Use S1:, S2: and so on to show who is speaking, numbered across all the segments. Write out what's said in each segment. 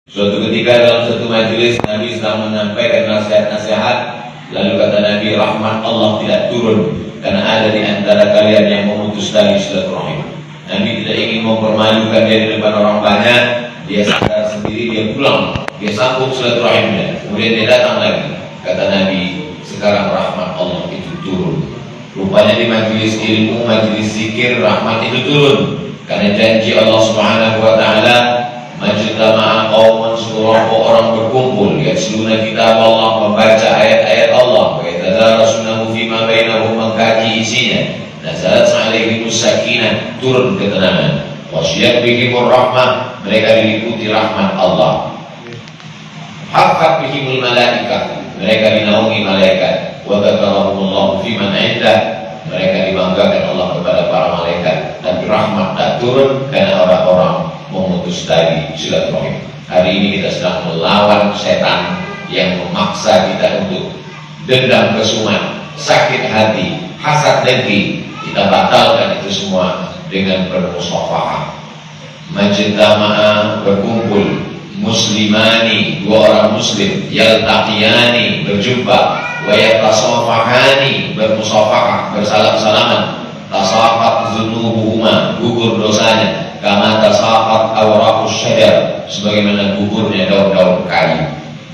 S1: Suatu ketika dalam satu majelis Nabi sedang menyampaikan nasihat-nasihat, lalu kata Nabi, rahmat Allah tidak turun karena ada di antara kalian yang memutus tali silaturahim. Nabi tidak ingin mempermalukan dia di depan orang banyak. Dia sadar sendiri, dia pulang, dia sambung silaturahimnya. Kemudian dia datang lagi. Kata Nabi, sekarang rahmat Allah itu turun. Rupanya di majelis ilmu, majelis zikir, rahmat itu turun karena janji Allah Subhanahu wa taala, majtama'a qaumun, sekelompok orang berkumpul yatluna kitab Allah, membaca ayat-ayat Allah, wa yatadarasunahu fima bainahum, mengkaji isinya, nazalat alaihimus sakinah, turun ketenangan, wasyiyat bihimur rahmah, mereka diliputi rahmat Allah, haqqat bihimul malaikah, mereka dinaungi malaikat, wa dzakarahumullahu fiman 'indah, mereka dibanggakan Allah kepada para malaikat. Tapi rahmat tak turun karena orang-orang memutus tali silaturahim. Hari ini kita sedang melawan setan yang memaksa kita untuk dendam kesumat, sakit hati, hasad dengki. Kita batalkan itu semua dengan bermusafahah. Majtama'a, berkumpul, muslimani, dua orang muslim, yaltaqiyani, berjumpa, wa yatasafahani, bermusafahah, bersalam-salaman, tasafat dzunubuhuma, gugur dosanya, kama tasafat awraqus syajar, sebagaimana gugurnya daun-daun kayu.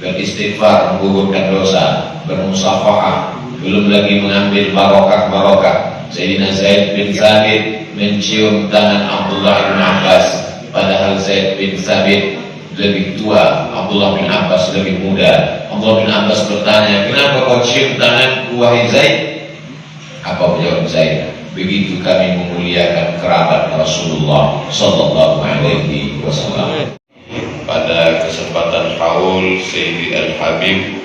S1: Beristighfar, menggugurkan dosa, bermusafahah, belum lagi mengambil barokah-barokah. Sayyidina Zaid bin Thabit mencium tangan Abdullah bin Abbas, padahal Zaid bin Thabit lebih tua, Abdullah bin Abbas lebih muda. Abdullah bin Abbas bertanya, kenapa kau cium tanganku wahai Zaid? Apa jawab Zaid? Begitu kami memuliakan kerabat Rasulullah Sallallahu Alaihi Wasallam. Pada kesempatan haul Sayyidi Al-Habib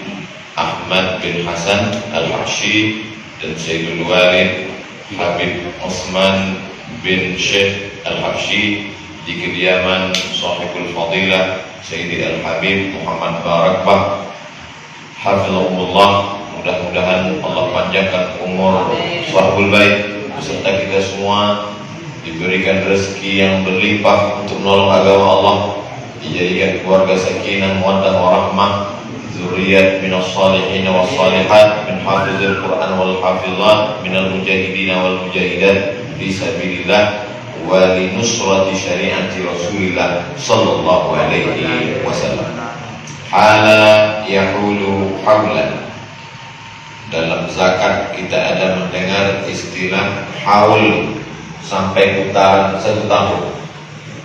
S1: Ahmad bin Hasan Al-Habsyi dan Sayyidul Walid Habib Osman bin Syekh Al-Habsyi di kediaman Sahibul Fadilah Sayyidi Al-Habib Muhammad Barakbah hafizahumullah. Mudah-mudahan Allah panjangkan umur Sahibul Bait beserta kita semua, diberikan rezeki yang berlimpah untuk menolong agama Allah, dijadikan keluarga sakinah, mawaddah warahmah, zuriyat minas salihin was salihat, min hafizil Quran wal hafizat, minal mujahidin wal mujahidat fi sabilillah wa li nusrati syariati Rasulillah sallallahu alaihi wasallam. Hala yahulu haulan. Dalam zakat kita ada mendengar istilah haul, sampai putaran satu tahun.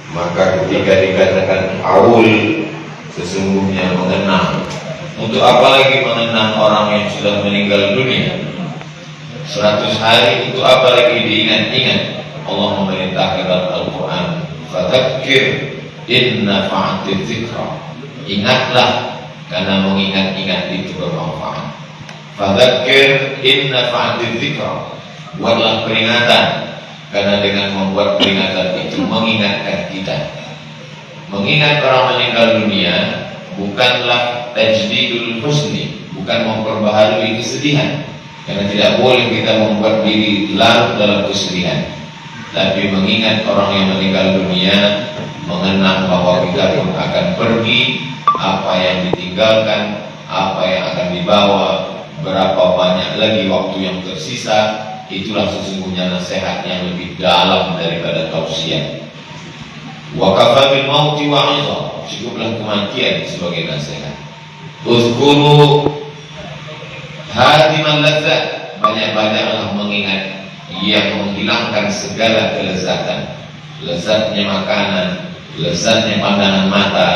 S1: Maka ketika dikatakan haul, sesungguhnya mengenang. Untuk apa lagi mengenang orang yang sudah meninggal dunia? 100 hari untuk apa lagi diingat-ingat? Allah memerintahkan dalam Al-Quran, fadzakir in nafa'ati dzikra. Ingatlah, karena mengingat-ingat itu bermanfaat. Fadzakir in nafa'ati dzikra. Buatlah peringatan, karena dengan membuat peringatan itu mengingatkan kita. Mengingat orang meninggal dunia bukanlah tajdidul husni, bukan memperbaharui kesedihan, karena tidak boleh kita membuat diri larut dalam kesedihan. Tapi mengingat orang yang meninggal dunia, mengenang bahwa kita pun akan pergi, apa yang ditinggalkan, apa yang akan dibawa, berapa banyak lagi waktu yang tersisa. Itulah sesungguhnya nasihat yang lebih dalam daripada tausiah. Wa kafa bil mauti wa'idha, cukuplah kematian sebagai nasihat. Uzkuru hadiman ladzat, banyak-banyaklah mengingat yang menghilangkan segala kelezatan. Lezatnya makanan, lezatnya pandangan mata,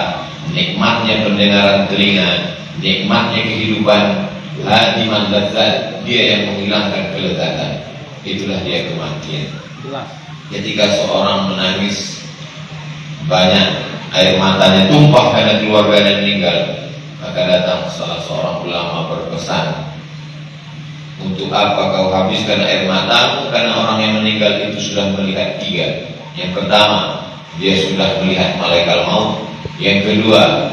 S1: nikmatnya pendengaran telinga, nikmatnya kehidupan. Hadiman ladzat, dia yang menghilangkan kelezatan. Itulah dia kematian. Ketika seorang menangis, banyak air matanya tumpah karena keluarganya meninggal, maka datang salah seorang ulama berpesan, untuk apa kau habiskan air matamu? Karena orang yang meninggal itu sudah melihat 3. Yang pertama, dia sudah melihat malaikat maut. Yang kedua,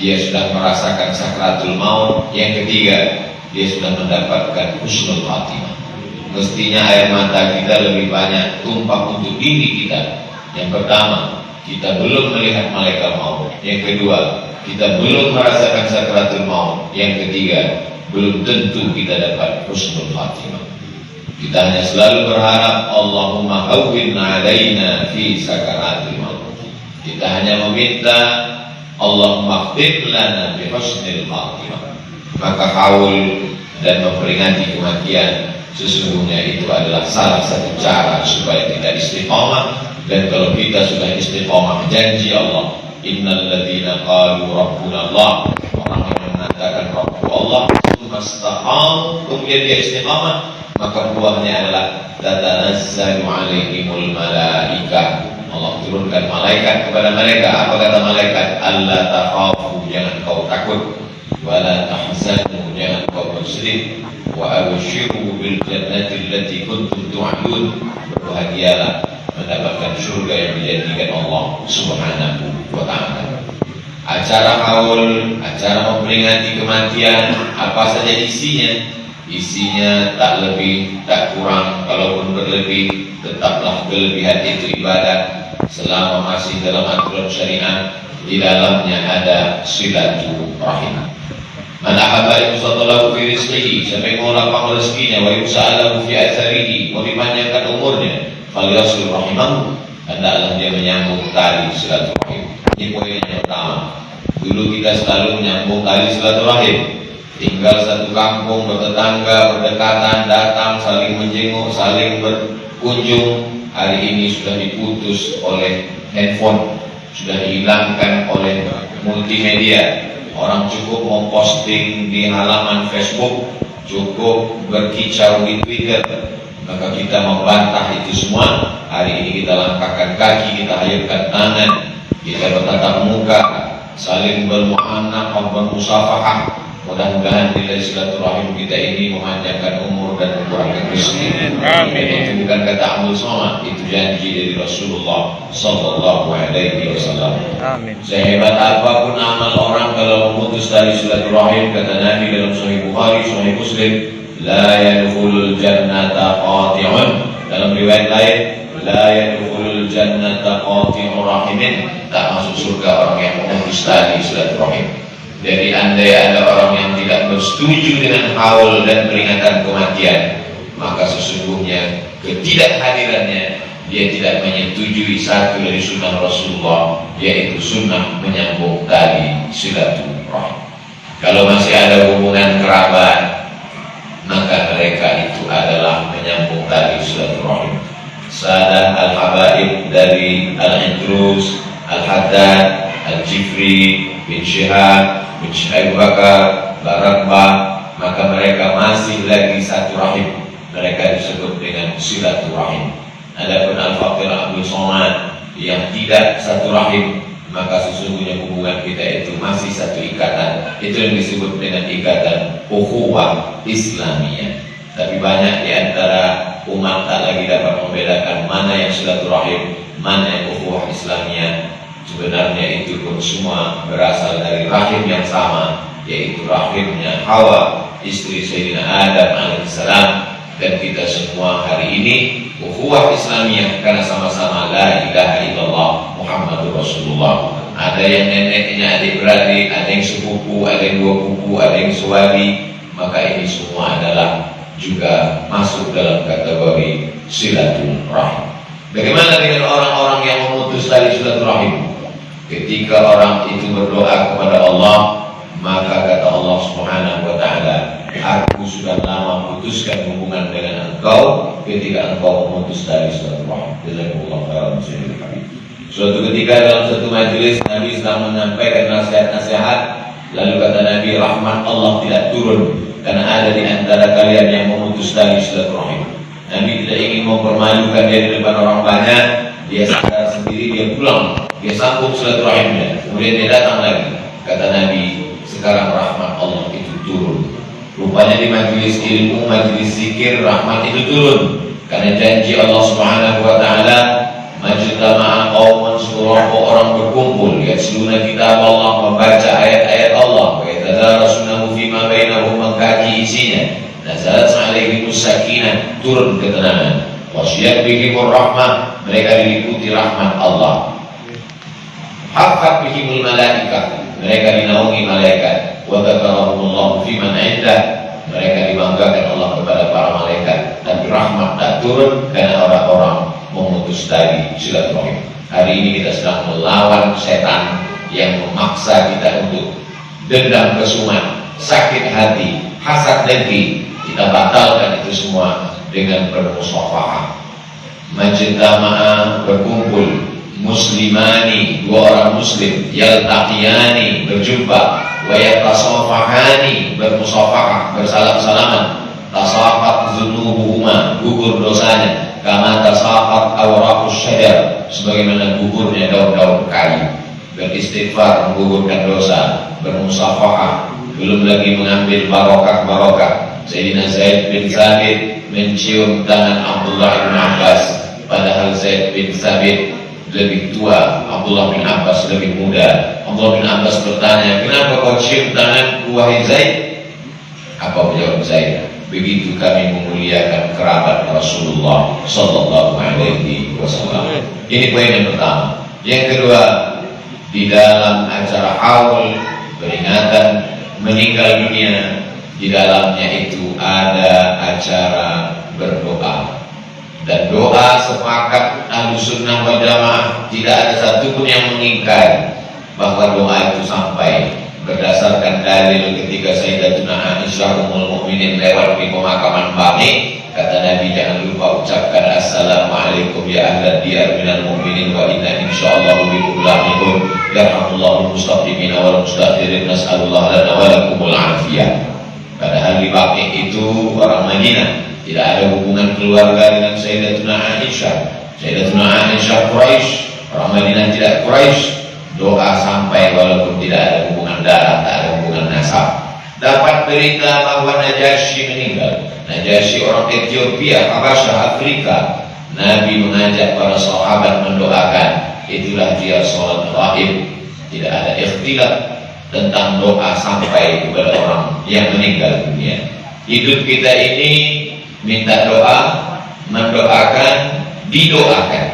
S1: dia sudah merasakan sakratul maut. Yang ketiga, dia sudah mendapatkan husnul khatimah. Mestinya air mata kita lebih banyak tumpah untuk diri kita. Yang pertama, kita belum melihat malaikat maut. Yang kedua, kita belum merasakan sakaratul maut. Yang ketiga, belum tentu kita dapat husnul khatimah. Kita hanya selalu berharap Allahumma hawwin alaina fi sakaratul maut. Kita hanya meminta Allahumma khtim lana bi husnil khatimah. Maka haul dan memperingati kematian sesungguhnya itu adalah salah satu cara supaya kita istiqamah. Dan kalau kita sudah istiqamah, janji Allah, innal ladzina qalu rabbuna Allah, orang yang mengatakan Rabbu Allah, mustaqam, kemudian dia istiqamah, maka buahnya adalah tatanazzalu alaihimul malaikah. Allah turunkan malaikat kepada mereka. Apa kata malaikat? Alla takhafu, jangan kau takut, wala tahzanu, jangan kau bersedih, wa abshiru bil jannati allati kuntum tu'adun, berbahagialah mendapatkan surga yang dijanjikan Allah Subhanahu wa ta'ala. Acara haul, acara memperingati kematian, apa saja isinya? Isinya tak lebih, tak kurang, kalaupun berlebih, tetaplah kelebihan itu ibadah selama masih dalam aturan syariat. Di dalamnya ada silaturahim. Man ahabba yusallallahu fi rizqihi, siapa yang mau lapang rezekinya, wa yusa'alahu fi atharihi, mau dipanjangkan umurnya, falyasil rahimahu, hendaklah dia menyambung tali silaturahim. Ini poin yang pertama. Dulu kita selalu menyambung tali silaturahim, tinggal satu kampung, bertetangga, berdekatan, datang, saling menjenguk, saling berkunjung. Hari ini sudah diputus oleh handphone, sudah dihilangkan oleh multimedia. Orang cukup memposting di halaman Facebook, cukup berkicau di Twitter, maka kita membantah itu semua. Hari ini kita langkahkan kaki, kita hayatkan tangan, kita bertatap muka, saling bermu'anah, bermusafahah. Mudah-mudahan nilai silaturahim kita ini memanjangkan umur dan mengurangkan rezeki. Itu bukan kata Abdul Somad, itu janji dari Rasulullah Sallallahu Alaihi Wasallam. Sehebat apapun amal orang, kalau memutus tali silaturahim, kata Nabi dalam Sahih Bukhari, Sahih Muslim, la yadkhulul jannata qati'un. Dalam riwayat lain, la yadkhulul jannata qati'ur rahimin, tak masuk surga orang yang memutus tali silaturahim. Jadi andai ada orang yang tidak bersetuju dengan haul dan peringatan kematian, maka sesungguhnya ketidakhadirannya dia tidak menyetujui satu dari sunnah Rasulullah, yaitu sunnah menyambung tali silaturahim. Kalau masih ada hubungan kerabat, maka mereka itu adalah menyambung tali silaturahim. Sadah al-habaib dari Al-Idrus, Al-Haddad, Al-Jifri, bin Syihab, bin Abu Bakar, Barakbah, maka mereka masih lagi satu rahim. Mereka disebut dengan silaturahim. Adapun Al-Faqir Abdul Somad yang tidak satu rahim, maka sesungguhnya hubungan kita itu masih satu ikatan. Itu yang disebut dengan ikatan ukhuwah Islamiyah. Tapi banyak di antara umat tak lagi dapat membedakan mana yang silaturahim, mana yang ukhuwah Islamiyah. Sebenarnya itu pun semua berasal dari rahim yang sama, yaitu rahimnya Hawa, istri Sayyidina Adam alaihissalam. Dan kita semua hari ini ukhuwah Islamiyah karena sama-sama la ilaha illallah Muhammadur Rasulullah. Ada yang neneknya adik-beradik, ada yang sepupu, ada yang dua pupu, ada yang suami. Maka ini semua adalah juga masuk dalam kategori silaturahim. Bagaimana dengan orang-orang yang memutus tali silaturahim? Ketika orang itu berdoa kepada Allah, maka kata Allah Subhanahu wa ta'ala, aku sudah lama putuskan hubungan dengan engkau ketika engkau memutus tali silaturahim. Jazakumullah khairan. Suatu ketika dalam satu majelis, Nabi sedang menyampaikan nasihat-nasihat, lalu kata Nabi, rahmat Allah tidak turun karena ada di antara kalian yang memutus tali silaturahim. Nabi tidak ingin mempermalukan dia di depan orang banyak. Dia sadar sendiri, dia pulang, dia sambung silaturahimnya. Kemudian dia datang lagi. Kata Nabi, sekarang rahmat Allah itu turun. Rupanya di majelis ilmu, majelis zikir, rahmat itu turun. Karena janji Allah Subhanahu wa ta'ala, majtama'a qaumun, sekelompok orang berkumpul, yatluna kitab Allah, membaca ayat-ayat Allah, wa yatadarasunahu fima bainahum, mengkaji isinya. Nazalat alaihimus sakinah, turun ketenangan. Wasyiyat bihimur rahmah, mereka diliputi rahmat Allah. Haffat bihimul malaikah, mereka dinaungi malaikat. Wa dzakarahumullahu fi man 'indah, mereka dibanggakan Allah kepada para malaikat. Dan rahmat tak turun karena orang-orang memutus tali silaturahim. Hari ini kita sedang melawan setan yang memaksa kita untuk dendam kesumat, sakit hati, hasad dengki. Kita batalkan itu semua dengan bermusafahah. Majtama'a, berkumpul, muslimani, dua orang muslim, yaltaqiyani, berjumpa, wa yatasafahani, bermusafahah, bersalam-salaman, tasafat dzunubuhuma, gugur dosanya, kama tasafat awraqus syajar, sebagaimana gugurnya daun-daun kayu. Beristighfar menggugurkan dosa, bermusafahah, belum lagi mengambil barokah-barokah. Sayyidina Zaid bin Thabit mencium tangan Abdullah bin Abbas, padahal Zaid bin Thabit lebih tua, Abdullah bin Abbas lebih muda. Abdullah bin Abbas bertanya, kenapa kau cium tanganku wahai Zaid? Apa jawab Zaid? Begitu kami memuliakan kerabat Rasulullah Sallallahu Alaihi Wasallam. Ini poin yang pertama. Yang kedua, di dalam acara haul peringatan meninggal dunia, di dalamnya itu ada acara berdoa. Dan doa sepakat Ahlussunnah wal Jamaah, tidak ada satupun yang mengingkari bahwa doa itu sampai. Berdasarkan dalil ketika Sayyidatuna Aisyah Ummul Mukminin lewat di pemakaman Baqi, kata Nabi, jangan lupa ucapkan assalamualaikum ya ahlad diyar minal mu'minin wa inna insyaallah bikum lahiqun yarhamullahu mustaqimina wal mustakhirin nas'alullah lana wa lakumul afiyah. Padahal di Baqi itu orang Madinah, tidak ada hubungan keluarga dengan Sayyidatuna Aisyah. Sayyidatuna Aisyah Quraisy, orang Madinah tidak Quraisy. Doa sampai walaupun tidak ada hubungan darah, tak ada hubungan nasab. Dapat berita bahwa Najasyi meninggal. Najasyi orang Ethiopia, Habasyah, Afrika. Nabi mengajak para sahabat mendoakan. Itulah dia sholat ghaib. Tidak ada ikhtilaf tentang doa sampai kepada orang yang meninggal dunia. Hidup kita ini minta doa, mendoakan, didoakan.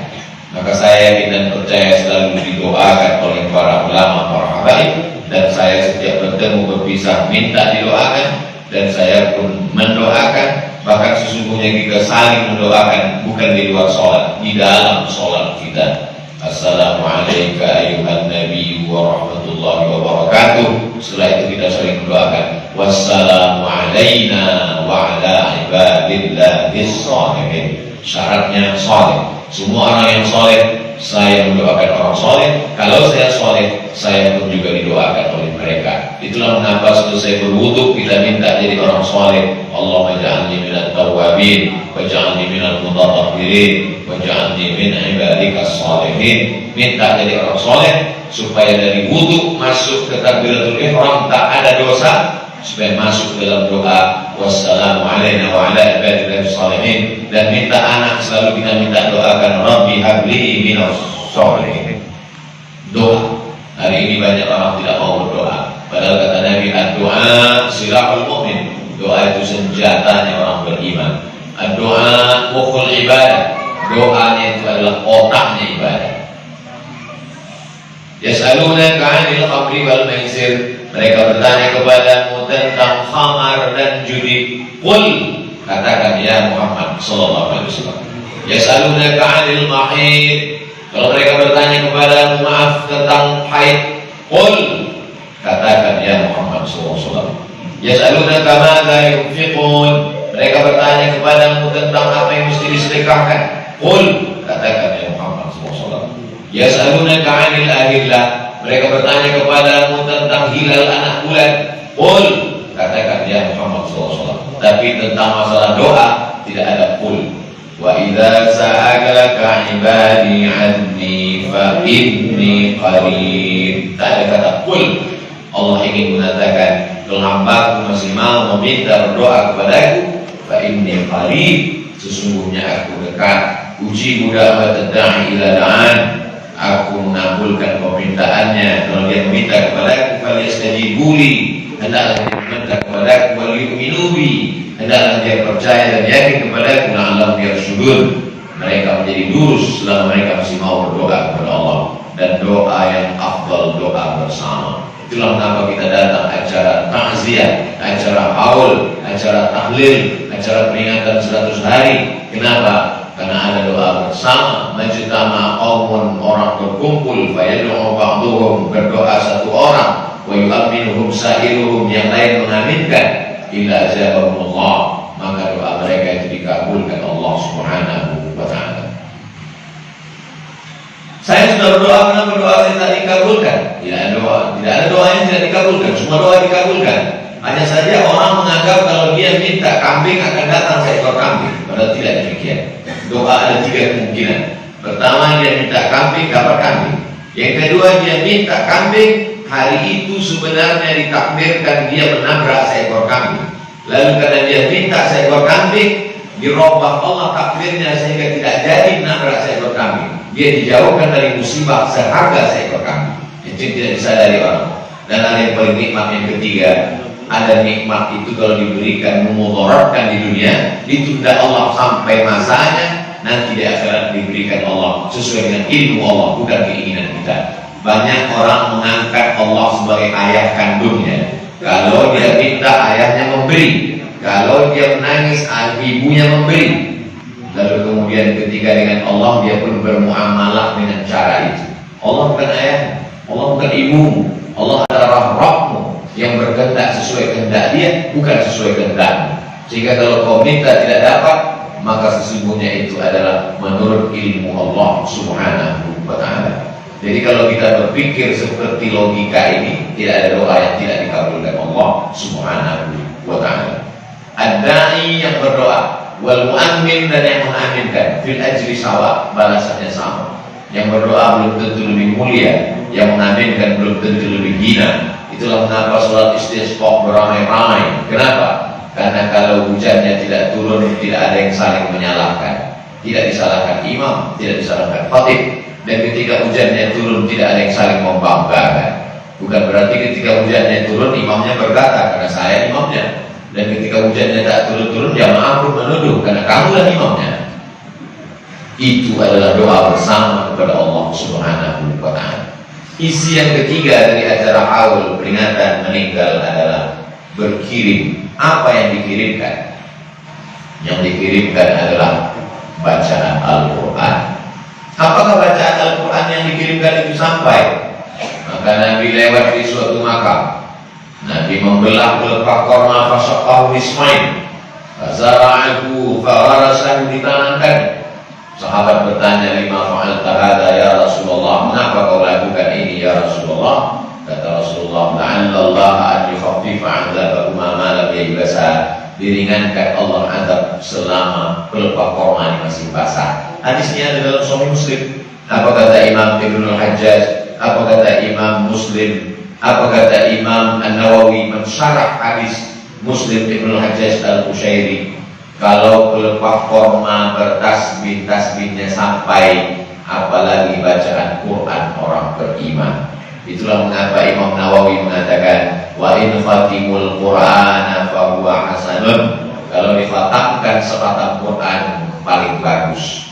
S1: Maka saya dan percaya selalu didoakan oleh para ulama, para habaib, dan saya setiap bertemu berpisah minta didoakan, dan saya pun mendoakan. Bahkan sesungguhnya kita saling mendoakan bukan di luar sholat, di dalam sholat kita. Assalamualaikum ayuhan nabi wa rahmatullahi wa barakatuh. Setelah itu kita saling mendoakan. Wassalamu alaina wa ala ibadillahis shalihin. Syaratnya soleh. Semua orang yang soleh, saya mendoakan orang soleh. Kalau saya soleh, saya pun juga didoakan oleh mereka. Itulah mengapa selesai berwudu kita minta jadi orang soleh. Allahumma ja'alni minat tawwabin, waj'alni minal mutatahhirin, waj'alni min ibadikas sholihin. Minta jadi orang soleh supaya dari wudu masuk ke takbiratul ihram tak ada dosa, supaya masuk dalam doa wassalamu alaina wa ala ibadillahis sholihin. Dan minta anak selalu kita minta doakan, Rabbi habli minas sholihin. Doa. Hari ini banyak orang tidak mau berdoa. Padahal kata Nabi, ad-doa silahul mu'min. Doa itu senjatanya orang beriman. Ad-doa mukhul ibadah. Doanya itu adalah otaknya ibadah. Yas'alunaka 'anil khamri wal maisir. Mereka bertanya kepadamu tentang khamar dan judi. Qul, katakan ya Muhammad sallallahu alaihi wasallam. Yas'alunaka 'anil mahid. Kalau mereka bertanya kepadamu maaf tentang haid, qul, katakan ya Muhammad sallallahu alaihi wasallam. Yas'alunaka madza yunfiqun. Mereka bertanya kepadamu tentang apa yang mesti disedekahkan. Qul, katakan ya Muhammad sallallahu alaihi wasallam. Yas'alunaka 'anil ahillah. Mereka bertanya kepadamu tentang hilal anak bulan. Qul, katakan ya Muhammad SAW. Tapi tentang masalah doa tidak ada qul. Wa idza sa'alaka 'ibadi 'anni fa inni qarib. Tak ada kata qul. Allah ingin mengatakan, kalau hambaku masih mau meminta berdoa kepadaku, fa inni qarib, sesungguhnya aku dekat. Ujibu da'wat da'i ila da'an. Aku mengabulkan permintaannya. Kalau dia meminta kepadaku, falyastajibuli, hendaklah dia meminta kepadaku, wal yu'minu bi, hendaklah dia percaya dan yakin kepadaku, la'allahum yarshudun. Mereka menjadi lurus selama mereka masih mau berdoa kepada Allah. dan doa yang afdal, doa bersama. Itulah mengapa kita datang acara takziah, acara haul, acara tahlil, acara peringatan 100 hari. Kenapa? Karena ada doa bersama. Majtama qaumun, orang berkumpul, fayad'u ba'dhuhum, berdoa satu orang, wa yu'minuhum sa'iruhum, yang lain mengaminkan, illa ajabahumullah, maka doa mereka itu dikabulkan Allah Subhanahu wa ta'ala. Saya sudah berdoa, kenapa doa saya tidak dikabulkan? Tidak ada doa yang tidak dikabulkan, semua doa dikabulkan. Hanya saja orang menganggap kalau dia minta kambing akan datang seekor kambing. Padahal tidak demikian. Doa ada 3 kemungkinan. Pertama, dia minta kambing, dapat kambing. Yang kedua, dia minta kambing, hari itu sebenarnya ditakdirkan dia menabrak seekor kambing. Lalu karena dia minta seekor kambing, dirubah Allah takdirnya sehingga tidak jadi menabrak seekor kambing. Dia dijauhkan dari musibah seharga seekor kambing. Itu tidak disadari orang. Dan ada yang paling nikmat yang ketiga, ada nikmat itu kalau diberikan memudaratkan di dunia, ditunda Allah sampai masanya, nanti di akhirat diberikan Allah sesuai dengan ilmu Allah, bukan keinginan kita. Banyak orang mengangkat Allah sebagai ayah kandungnya. Kalau dia minta, ayahnya memberi. Kalau dia menangis, ibunya memberi. Lalu kemudian ketika dengan Allah dia pun bermuamalah dengan cara itu. Allah bukan ayah, Allah bukan ibumu, Allah adalah Rabbmu yang berkehendak sesuai kehendak dia, bukan sesuai kehendakmu. Sehingga kalau kau minta tidak dapat, maka sesungguhnya itu adalah menurut ilmu Allah Subhanahu wa ta'ala. Jadi kalau kita berpikir seperti logika ini, tidak ada doa yang tidak dikabulkan Allah Subhanahu wa ta'ala. Ad-da'i yang berdoa, wal mu'ammin, dan yang mengaminkan, fil ajri sawa, balasannya sama. Yang berdoa belum tentu lebih mulia, yang mengaminkan belum tentu lebih hina. Itulah mengapa sholat istisqa beramai-ramai. Kenapa? Karena kalau hujannya tidak turun, tidak ada yang saling menyalahkan. Tidak disalahkan imam, tidak disalahkan khatib. Dan ketika hujannya turun, tidak ada yang saling membanggakan. Bukan berarti ketika hujannya turun, imamnya berkata, karena saya imamnya. Dan ketika hujannya tak turun-turun, jamaah pun menuduh, karena kamulah imamnya. Itu adalah doa bersama kepada Allah Subhanahu wa ta'ala. Isi yang ketiga dari acara haul peringatan meninggal adalah berkirim. Apa yang dikirimkan? Yang dikirimkan adalah bacaan Al-Quran. Apakah bacaan Al-Quran yang dikirimkan itu sampai? Maka Nabi lewat di suatu makam, Nabi membelah pelepah korma, fasyaqahu ismain, fazara'ahu fawarasahu, ditanamkan. Sahabat bertanya, lima fa'alta hadza ya Rasulullah, mengapa kau lakukan ini ya Rasulullah? Kata Rasulullah, la'allallah an yukhaffifa 'adzabahuma ma lam yabsa, diringankan Allah azab selama pelepah korma ini masih basah. Hadisnya ada dalam Sahih Muslim. Apa kata Imam Ibnul Hajjaj? Apa kata Imam Muslim? Apa kata Imam An-Nawawi mensyarah hadis Muslim Ibnul Hajjaj Al-Qushairi? Kalau pelepah korma bertasbih, tasbihnya sampai, apalagi bacaan Quran orang beriman. Itulah mengapa Imam Nawawi mengatakan, wa in fatimul Qur'ana fa huwa hasanun. Kalau difatamkan sekhatam Quran paling bagus.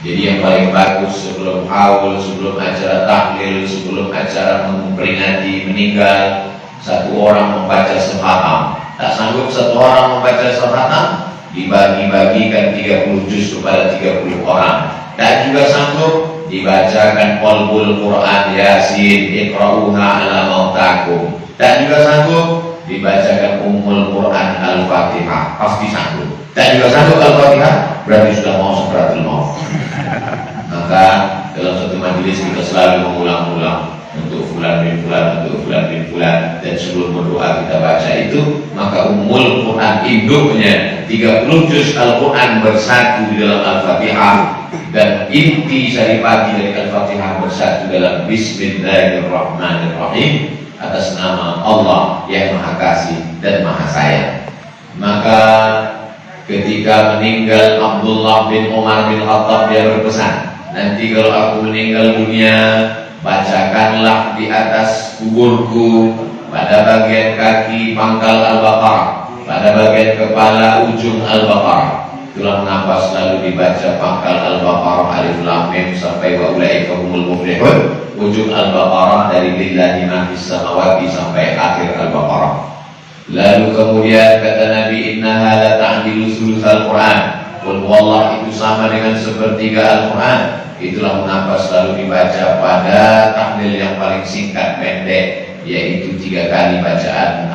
S1: Jadi yang paling bagus sebelum haul, sebelum acara tahlil, sebelum acara memperingati meninggal, satu orang membaca sekhatam. Tak sanggup satu orang membaca sekhatam, dibagi-bagikan 30 juz kepada 30 orang. Tak juga sanggup, dibacakan qalbul Quran, Yasin, iqra'uha ala mautakum. Tak juga sanggup, dibacakan Ummul Quran, Al-Fatihah. Pasti sanggup. Tak juga sanggup Al-Fatihah, berarti sudah mau sakaratul maut. Maka dalam satu majelis kita selalu mengulang-ulang, untuk fulan bin fulan, untuk fulan bin fulan, dan sebelum berdoa kita baca itu, maka Ummul Quran induknya 30 juz Al-Quran bersatu di dalam Al-Fatihah, dan inti saripati dari Al-Fatihah bersatu dalam Bismillahirrahmanirrahim, atas nama Allah yang Maha Kasih dan Maha Sayang. Maka ketika meninggal Abdullah bin Umar bin Khattab, dia berpesan, nanti kalau aku meninggal dunia, bacakanlah di atas kuburku, pada bagian kaki pangkal Al-Baqarah, pada bagian kepala ujung Al-Baqarah. Itulah mengapa selalu dibaca pangkal Al-Baqarah alif lam mim sampai wa ulaika humul muflihun, ujung Al-Baqarah dari lillahi ma fis samawati sampai akhir Al-Baqarah. Lalu kemudian kata Nabi, innaha la ta'dilu sulusal Quran. Qul huwallah itu sama dengan sepertiga Al-Quran. Itulah mengapa selalu dibaca pada tahlil yang paling singkat pendek, yaitu 3 kali bacaan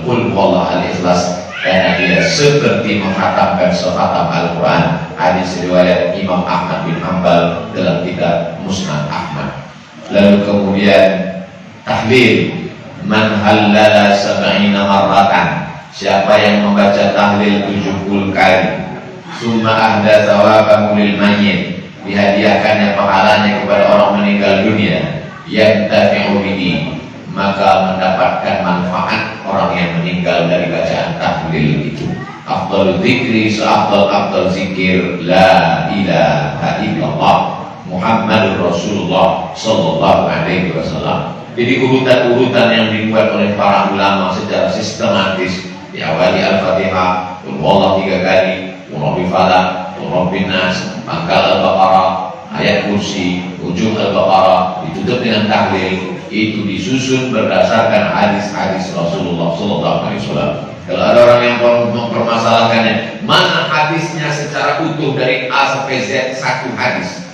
S1: Qul huwallah al-Ikhlas, karena dia seperti menghatamkan sekhatam Al-Quran. Hadis riwayat Imam Ahmad bin Hanbal dalam kitab Musnad Ahmad. Lalu kemudian tahlil, man halala sab'ina marratan, siapa yang membaca tahlil 70 kali, summa ahda thawabahu lil mayyit, dihadiahkannya pahalanya kepada orang meninggal dunia, yantafi'u bihi, maka mendapatkan manfaat orang yang meninggal dari bacaan tahlil itu. Afdal zikri, seafdal zikir la ilaha illallah Muhammadur Rasulullah sallallahu alaihi wasallam. Jadi urutan-urutan yang dibuat oleh para ulama secara sistematis, diawali Al-Fatihah, Qul huwallahu 3 kali, Qul Rabbil Falaq, Qul Rabbin Nas, pangkal Al-Baqarah, ayat kursi, ujung Al-Baqarah, ditutup dengan tahlil. Itu disusun berdasarkan hadis-hadis Rasulullah SAW. Kalau ada orang yang mempermasalahkannya, mana hadisnya secara utuh dari A sampai Z satu hadis,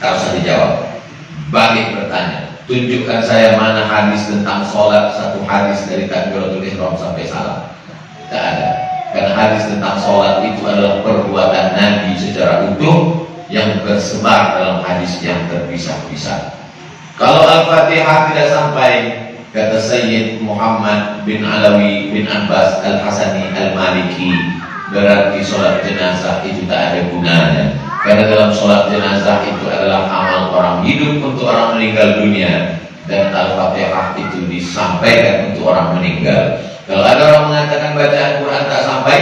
S1: tak usah dijawab. Balik bertanya, tunjukkan saya mana hadis tentang sholat satu hadis dari takbiratul ihram sampai salam. Tak ada. Karena hadis tentang sholat itu adalah perbuatan Nabi secara utuh yang tersebar dalam hadis yang terpisah-pisah. Kalau Al-Fatihah tidak sampai, kata Sayyid Muhammad bin Alawi bin Abbas Al-Hasani Al-Maliki, berarti sholat jenazah itu tak ada gunanya. Karena dalam sholat jenazah itu adalah amal orang hidup untuk orang meninggal dunia, dan Al-Fatihah itu disampaikan untuk orang meninggal. Kalau ada orang mengatakan bacaan Quran tak sampai,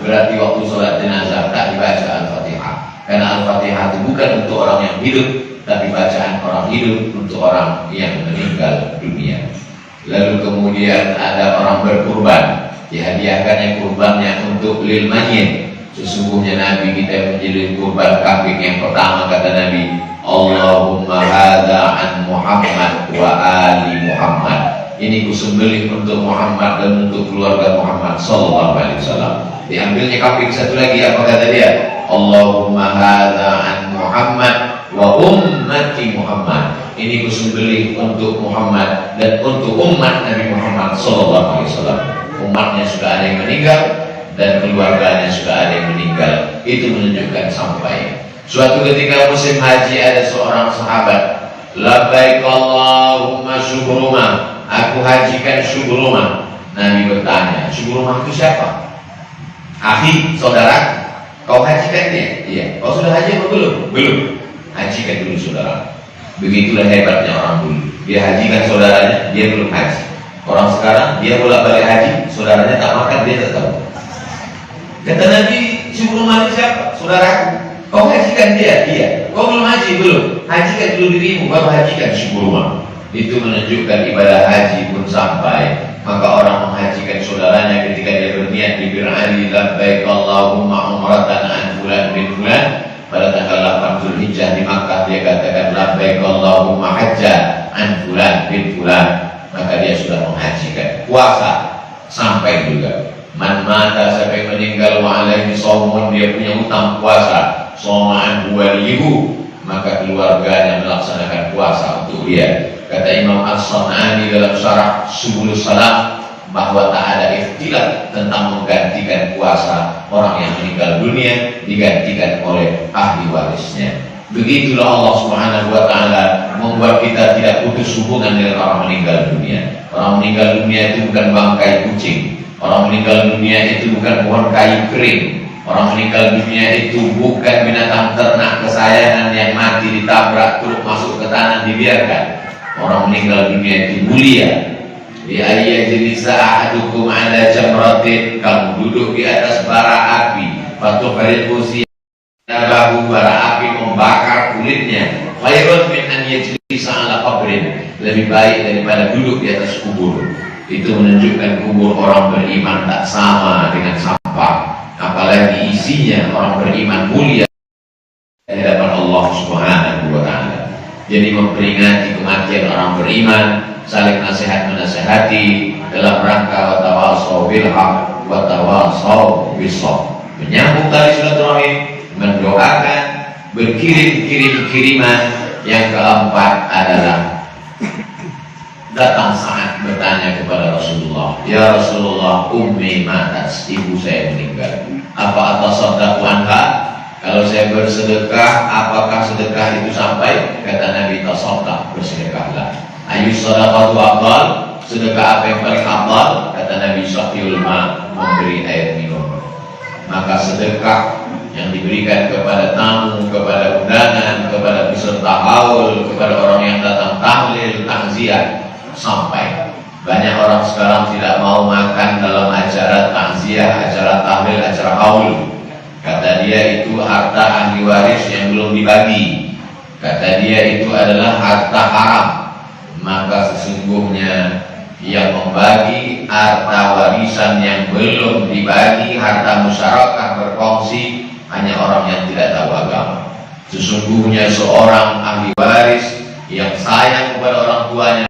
S1: berarti waktu sholat jenazah tak dibaca Al-Fatihah. Karena Al-Fatihah itu bukan untuk orang yang hidup, tapi bacaan orang hidup untuk orang yang meninggal dunia. Lalu kemudian ada orang berkurban, dihadiahkannya kurbannya untuk lil mayyit. Sesungguhnya Nabi kita menjadi kurban kambing yang pertama, kata Nabi, Allahumma hadza an Muhammad wa ali Muhammad. Ini kusembelih untuk Muhammad dan untuk keluarga Muhammad sallallahu alaihi wasallam. Diambilnya kambing satu lagi, apa kata dia? Allahumma hadza an Muhammad wa ummati Muhammad. Ini kusembelih untuk Muhammad dan untuk umat Nabi Muhammad sallallahu alaihi wasallam. Umatnya sudah ada yang meninggal dan keluarganya sudah ada yang meninggal. Itu menunjukkan sampai. Suatu ketika musim haji ada seorang sahabat, labbaik Allahumma syukuruma, aku hajikan syukuruma. Nabi bertanya, syukuruma itu siapa? Akhi, saudara. Kau hajikan dia? Iya. Kau sudah haji atau belum? Belum. Hajikan dulu saudara. Begitulah hebatnya orang dulu. Dia hajikan saudaranya, dia belum haji. Orang sekarang dia bolak-balik haji, saudaranya tak makan, dia tak tahu. Kata Nabi, syukur mati siapa? Saudaraku. Kau hajikan dia? Iya. Kau belum haji? Belum. Hajikan dulu dirimu, baru hajikan syukur mati. Itu menunjukkan ibadah haji pun sampai. Maka orang menghajikan saudaranya ketika dia berniat di bir'ali labbaik Allahumma umratan an fulan bin fulan. Pada tanggal 8 Zulhijjah di Makkah dia katakan labbaik Allahumma hajja an fulan bin fulan. Maka dia sudah menghajikan. Puasa sampai juga. Man mata sampai meninggal wa alaihi shaumun, dia punya utang puasa, shauman walihu, maka keluarganya melaksanakan puasa untuk dia. Kata Imam As-San'ani dalam syarah Subulus Salam bahwa tak ada ikhtilaf tentang menggantikan puasa orang yang meninggal dunia digantikan oleh ahli warisnya. Begitulah Allah Subhanahu wa taala membuat kita tidak putus hubungan dengan orang meninggal dunia. Orang meninggal dunia itu bukan bangkai kucing. Orang meninggal dunia itu bukan pohon kayu kering. Orang meninggal dunia itu bukan binatang ternak kesayangan yang mati ditabrak terus masuk ke tanah dibiarkan. Orang meninggal dunia itu mulia. Li ayyajlisa ahadukum ala jamratin, kamu duduk di atas bara api, fatuhriqu siyabahu, bara api membakar kulitnya. Khairun min an yajlisa ala qabrin, lebih baik daripada duduk di atas kubur. Itu menunjukkan kubur orang beriman tak sama dengan sampah. Apalagi
S2: apalagi isinya orang beriman mulia di hadapan Allah Subhanahu wa Ta'ala. Jadi memperingati kematian orang beriman, saling nasihat menasihati dalam rangka watawasau bil haq watawasau bis sabr, menyambung tali silaturahim, mendoakan, berkirim kiriman. Yang keempat adalah datang saat bertanya kepada Rasulullah, ya Rasulullah, ummi matat, ibu saya meninggal, apa atas sadaqu anha? Kalau saya bersedekah, apakah sedekah itu sampai? Kata Nabi, tasaddaq, bersedekahlah. Ayu sadaqatu afdal, sedekah apa yang paling afdal? Kata Nabi, saqiyul ma, memberi air minum. Maka sedekah yang diberikan kepada tamu, kepada undangan, kepada peserta haul, kepada orang yang datang tahlil, takziah, sampai. Banyak orang sekarang tidak mau makan dalam acara takziah, acara tahlil, acara haul. Kata dia itu harta ahli waris yang belum dibagi. Kata dia itu adalah harta haram. Maka sesungguhnya yang membagi harta warisan yang belum dibagi, harta musyarakah berkongsi, hanya orang yang tidak tahu agama. Sesungguhnya seorang ahli waris yang sayang kepada orang tuanya,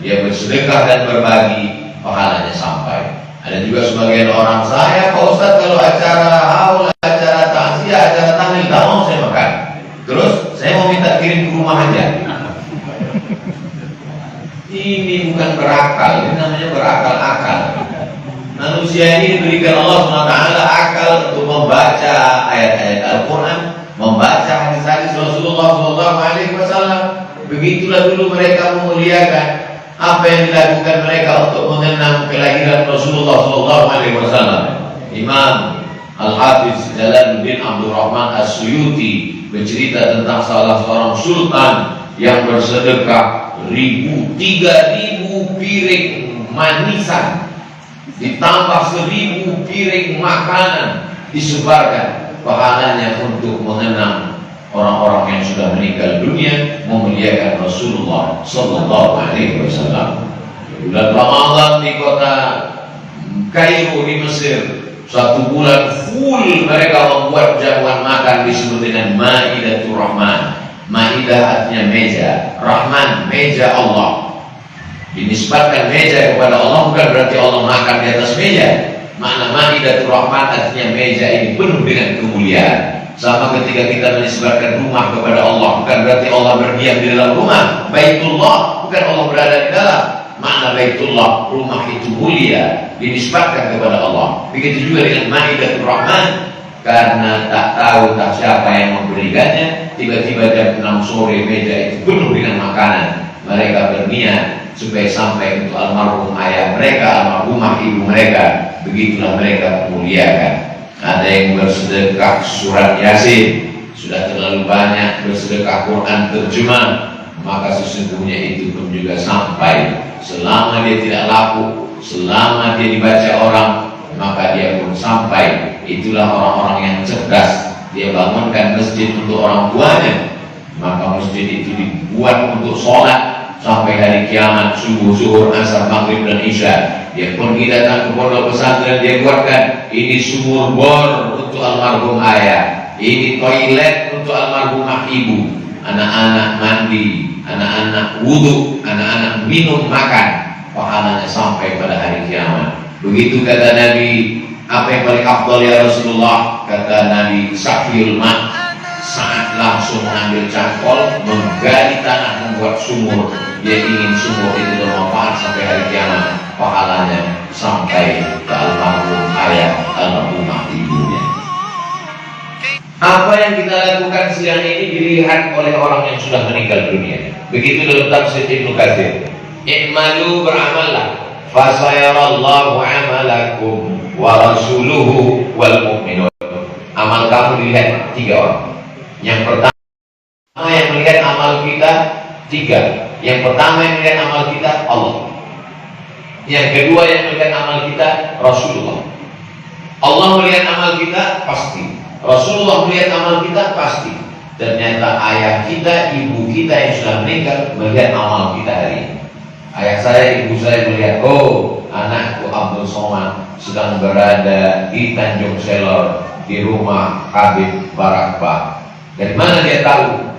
S2: dia bersedekah dan berbagi, pahalanya sampai. Ada juga sebagian orang, saya Pak Ustadz kalau acara haul, acara takziah, acara tahlil, tak mau saya makan. Terus saya mau minta kirim ke rumah aja. Ini bukan berakal, ini namanya berakal-akal. Manusia ini diberikan Allah SWT akal untuk membaca ayat-ayat Al-Quran, membaca hadis-hadis Rasulullah SAW. Begitulah dulu mereka memuliakan. Apa yang dilakukan mereka untuk mengenang kelahiran Rasulullah SAW? Imam Al-Hafiz Jalaluddin Abdul Rahman As-Suyuti bercerita tentang salah seorang sultan yang bersedekah 3.000 piring manisan, ditambah 1.000 piring makanan disebarkan, pahalanya untuk mengenang orang-orang yang sudah meninggal dunia, memuliakan Rasulullah Sallallahu Alaihi Wasallam. Bulan Ramadan di kota Kairo di Mesir, 1 bulan full mereka membuat jamuan makan disebut dengan Maidatul Rahman. Maidah artinya meja, Rahman meja Allah. Dinisbatkan meja kepada Allah bukan berarti Allah makan di atas meja. Makna Maidatul Rahman artinya meja ini penuh dengan kemuliaan. Sama ketika kita menisbatkan rumah kepada Allah, bukan berarti Allah berdiam di dalam rumah. Baitullah bukan Allah berada di dalam. Makna Baitullah, rumah itu mulia, dinisbatkan kepada Allah. Begitu juga dengan Maidatul Rahman, karena tak tahu tak siapa yang memberikannya, tiba-tiba jam 6 sore meja itu penuh dengan makanan. Mereka berniat supaya sampai untuk almarhum ayah mereka, almarhumah ibu mereka. Begitulah mereka memuliakan. Ada yang bersedekah surat Yasin, sudah terlalu banyak bersedekah Quran terjemah, maka sesungguhnya itu pun juga sampai. Selama dia tidak laku, selama dia dibaca orang, maka dia pun sampai. Itulah orang-orang yang cerdas. Dia bangunkan masjid untuk orang tuanya, maka masjid itu dibuat untuk sholat sampai hari kiamat, subuh, zuhur, asar, maghrib dan isya. Dia pergi datang ke pondok pesantren, dia buatkan ini sumur bor untuk almarhum ayah, ini toilet untuk almarhumah ibu, anak-anak mandi, anak-anak wudhu, anak-anak minum makan, pahalanya sampai pada hari kiamat. Begitu kata Nabi, apa yang paling afdal ya Rasulullah? Kata Nabi, saqiyul ma, saat langsung mengambil cangkol, menggali tanah, membuat sumur. Dia ingin sumur itu bermanfaat sampai hari kiamat, pahalanya sampai ke almarhum ayah, almarhumah ibunya. Apa yang kita lakukan siang ini dilihat oleh orang yang sudah meninggal dunia. Begitu dalam tafsir Ibnu Katsir, i'malu, beramallah, fasayarallahu amalakum wa rasuluhu wal mu'minun. Amal kamu dilihat 3 orang. Yang pertama yang melihat amal kita 3. Yang pertama yang melihat amal kita Allah. Yang kedua yang melihat amal kita Rasulullah. Allah melihat amal kita pasti, Rasulullah melihat amal kita pasti. Ternyata ayah kita, ibu kita yang sudah meninggal melihat amal kita hari ini. Ayah saya, ibu saya melihat, oh anakku Abdul Somad sedang berada di Tanjung Selor di rumah Habib Barakbah. Dari mana dia tahu?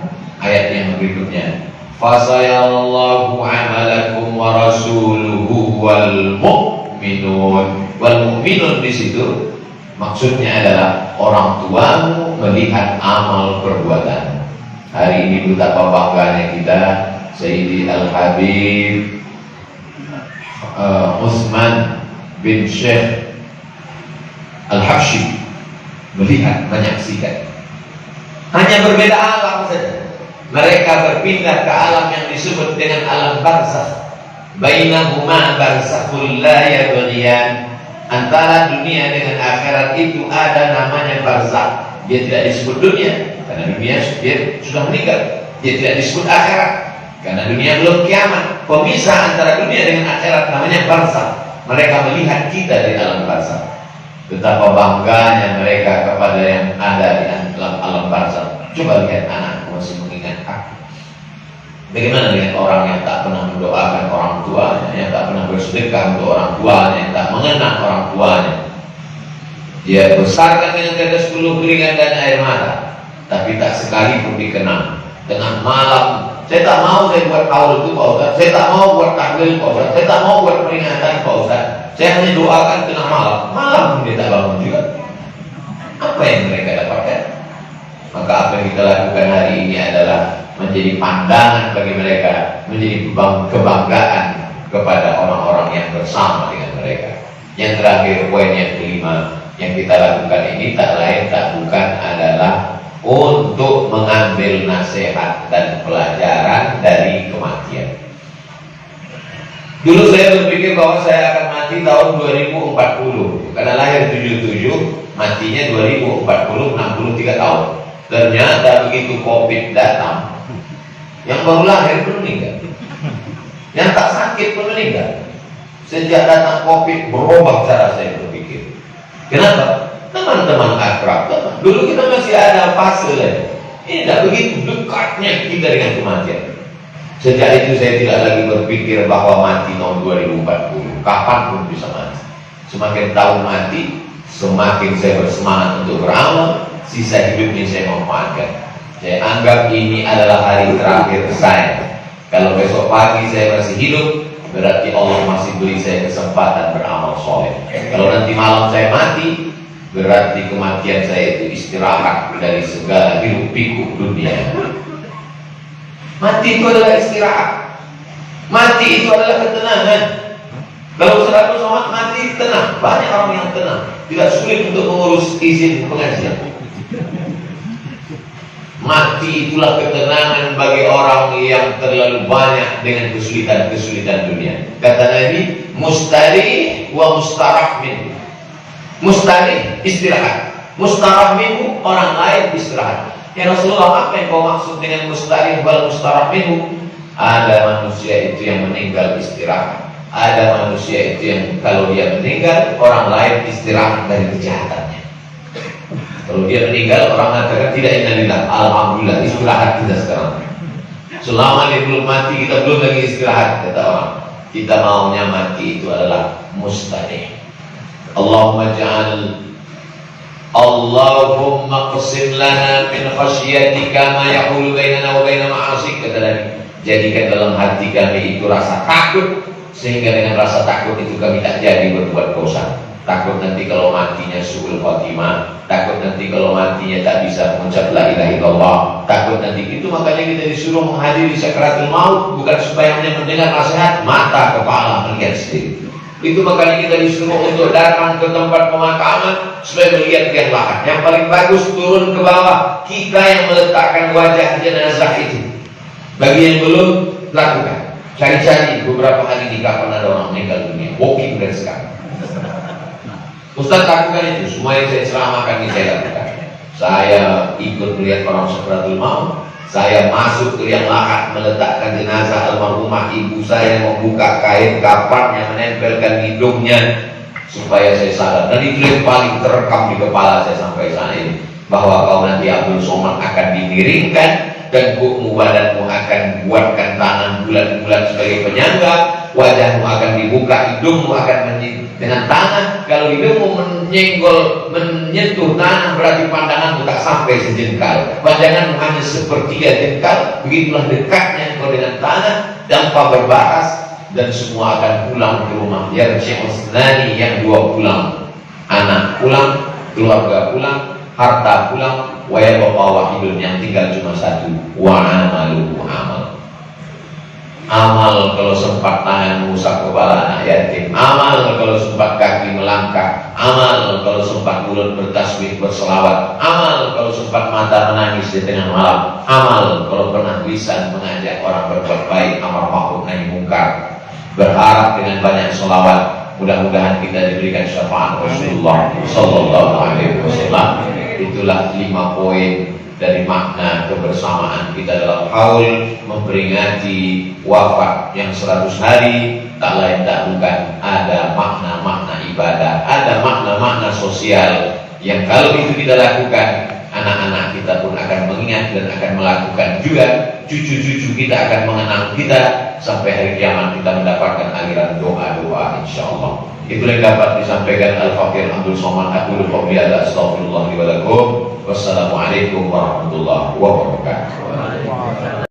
S2: Ayat yang berikutnya, fasayallahu amalakum wa rasuluhu wal mu'minun. Wal mu'minun di situ maksudnya adalah orang tuamu melihat amal perbuatan. Hari ini betapa bangganya kita, Sayyidi Al-Habib Utsman bin Syekh Al-Habsyi melihat, menyaksikan. Hanya berbeda alam saja. Mereka berpindah ke alam yang disebut dengan alam barzakh. Bainahuma barzakhul la yabghiyan. Antara dunia dengan akhirat itu ada namanya barzakh. Dia tidak disebut dunia karena dunia dia sudah meninggal. Dia tidak disebut akhirat karena dunia belum kiamat. Pemisah antara dunia dengan akhirat namanya barzakh. Mereka melihat kita di alam barzakh. Betapa bangganya mereka kepada yang ada di dalam alam barzakh. Coba lihat anakku masih mengingat aku. Bagaimana dengan orang yang tak pernah mendoakan orang tuanya, yang tak pernah bersedekah untuk orang tuanya, yang tak mengenang orang tuanya. Dia besarkan dengan tetes 10 keringat dan air mata, tapi tak sekali pun dikenang. Tengah malam, saya tak mau saya buat haul itu Pak Ustaz, saya tak mau buat tahlil Pak Ustaz, saya tak mau buat peringatan Pak Ustaz. Saya hanya doakan tengah malam. Malam pun dia tak bangun juga. Apa yang mereka dapatkan? Maka apa yang kita lakukan hari ini adalah menjadi pandangan bagi mereka, menjadi kebanggaan kepada orang-orang yang bersama dengan mereka. Yang terakhir, poin yang kelima, yang kita lakukan ini tak lain tak bukan adalah untuk mengambil nasihat dan pelajaran dari kematian. Dulu saya berpikir bahwa saya akan mati tahun 2040 karena lahir 77, matinya 2040, 63 tahun. Ternyata begitu COVID datang, yang baru lahir pun meninggal, yang tak sakit pun meninggal. Sejak datang COVID berubah cara saya berpikir. Kenapa? Teman-teman akrab, dulu kita masih ada fase lain. Ini tidak begitu dekatnya kita dengan kematian. Sejak itu saya tidak lagi berpikir bahwa mati tahun 2040, kapanpun bisa mati. Semakin tahu mati, semakin saya bersemangat untuk beramal. Sisa hidupnya saya manfaatkan. Saya anggap ini adalah hari terakhir saya. Kalau besok pagi saya masih hidup, berarti Allah masih beri saya kesempatan beramal soleh. Kalau nanti malam saya mati, berarti kematian saya itu istirahat dari segala hiruk pikuk dunia. Mati itu adalah istirahat. Mati itu adalah ketenangan. Kalau 100 orang mati tenang, banyak orang yang tenang, tidak sulit untuk mengurus izin pengajian. Mati itulah ketenangan bagi orang yang terlalu banyak dengan kesulitan-kesulitan dunia. Kata Nabi, mustarih wa mustarah minhu. Mustarih, istirahat. Mustarah minhu, orang lain istirahat. Ya Rasulullah, apa yang kau maksud dengan mustarih wal mustarah minhu? Ada manusia itu yang meninggal istirahat. Ada manusia itu yang kalau dia meninggal, orang lain istirahat dari kejahatannya. Kalau dia meninggal, orang mengatakan tidak, innalillah, alhamdulillah, istirahat kita sekarang. Selama dia belum mati, kita belum lagi istirahat, kata orang. Kita maunya mati itu adalah mustarih. Allahumma qsim lana min khasyatika ma yahulu bainana wa baina ma'asik, kata Nabi. Jadikan dalam hati kami itu rasa takut, sehingga dengan rasa takut itu kami tak jadi berbuat dosa. Takut nanti kalau matinya su'ul khatimah, takut nanti kalau matinya tak bisa mengucap la ilaha illallah, takut nanti itu. Makanya kita disuruh menghadiri sakaratul maut, bukan supaya hanya mendengar nasihat, mata kepala melihat sendiri. Itu makanya kita disuruh untuk datang ke tempat pemakaman supaya melihat yang lahat. Yang paling bagus turun ke bawah, kita yang meletakkan wajah jenazah itu. Bagi yang belum, lakukan. Cari-cari beberapa hari ini kapan ada orang meninggal dunia, walking dari sekarang. Ustaz lakukan itu, semua yang saya ceramahkan ini saya lakukan. Saya ikut melihat orang sakaratul maut, saya masuk ke liang lahat meletakkan jenazah almarhumah ibu saya, membuka kain kapan yang menempelkan hidungnya supaya saya sadar. Dan itu yang paling terekam di kepala saya sampai saat ini, bahwa kau nanti Abdul Somad akan dimiringkan dan badanmu akan buatkan tanah bulan-bulan sebagai penyangga. wajahmu akan dibuka, hidungmu akan dengan tangan. Kalau hidungmu menyentuh tanah, berarti pandanganmu tak sampai sejengkal. Pandanganmu hanya sepertiga jengkal. Begitulah dekatnya engkau dengan tanah tanpa berbatas, dan semua akan pulang ke rumah. Yarji'usnani, yang dua pulang, anak pulang, keluarga pulang, harta pulang, wa yabqa wahidun, yang tinggal cuma satu, wa amaluhu amal. Amal kalau sempat tangan mengusap kepala anak yatim, amal kalau sempat kaki melangkah, amal kalau sempat mulut bertasbih berselawat, amal kalau sempat mata menangis di tengah malam, amal kalau pernah lisan mengajak orang berbuat baik, amar ma'ruf nahi munkar. Berharap dengan banyak selawat, mudah-mudahan kita diberikan syafaat Rasulullah Sallallahu Alaihi Wasallam. Itulah 5 poin dari makna kebersamaan kita dalam haul memperingati wafat yang 100 hari. Tak lain tak bukan ada makna-makna ibadah, ada makna-makna sosial yang kalau itu kita lakukan, anak-anak kita pun akan mengingat dan akan melakukan juga. Cucu-cucu kita akan mengenang kita sampai hari kiamat, kita mendapatkan aliran doa-doa insyaallah. Itu yang dapat disampaikan Al-Fakir Abdul Somad. Aku qouli hadza, astaghfirullah li wa lakum. Wassalamualaikum warahmatullahi wabarakatuh.